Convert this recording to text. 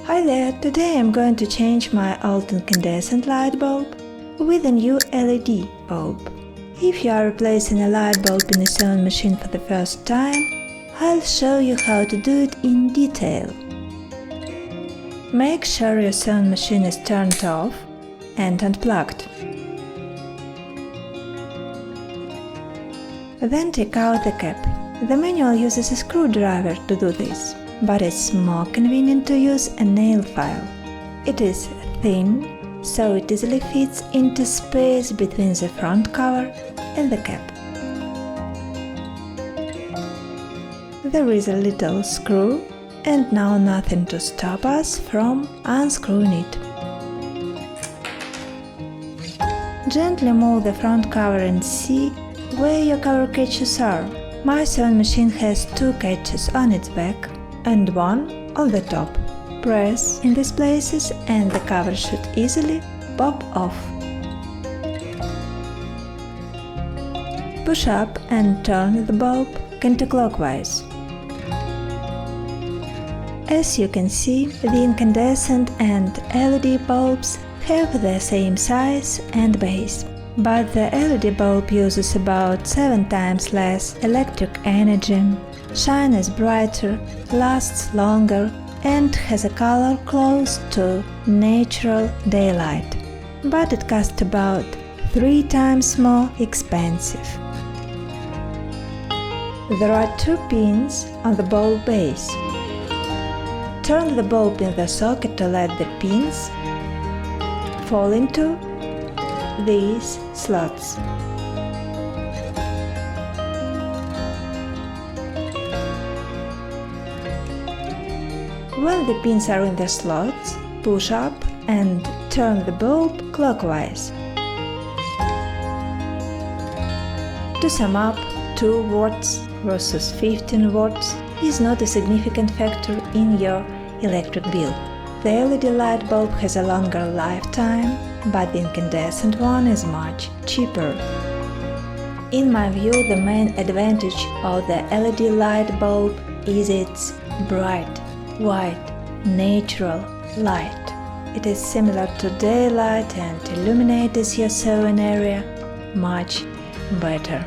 Hi there, today I'm going to change my old incandescent light bulb with a new LED bulb. If you are replacing a light bulb in a sewing machine for the first time, I'll show you how to do it in detail. Make sure your sewing machine is turned off and unplugged. Then take out the cap. The manual uses a screwdriver to do this, but it's more convenient to use a nail file. It is thin, so it easily fits into space between the front cover and the cap. There is a little screw, and now nothing to stop us from unscrewing it. Gently move the front cover and see where your cover catches are. My sewing machine has 2 catches on its back and 1 on the top. Press in these places and the cover should easily pop off. Push up and turn the bulb counterclockwise. As you can see, the incandescent and LED bulbs have the same size and base, but the LED bulb uses about 7 times less electric energy, shines brighter, lasts longer, and has a color close to natural daylight, but it costs about 3 times more expensive. There are 2 pins on the bulb base. Turn the bulb in the socket to let the pins fall into these slots. When the pins are in the slots, push up and turn the bulb clockwise. To sum up, 2 watts versus 15 watts is not a significant factor in your electric bill. The LED light bulb has a longer lifetime, but the incandescent one is much cheaper. In my view, the main advantage of the LED light bulb is its bright, white, natural light. It is similar to daylight and illuminates your sewing area much better.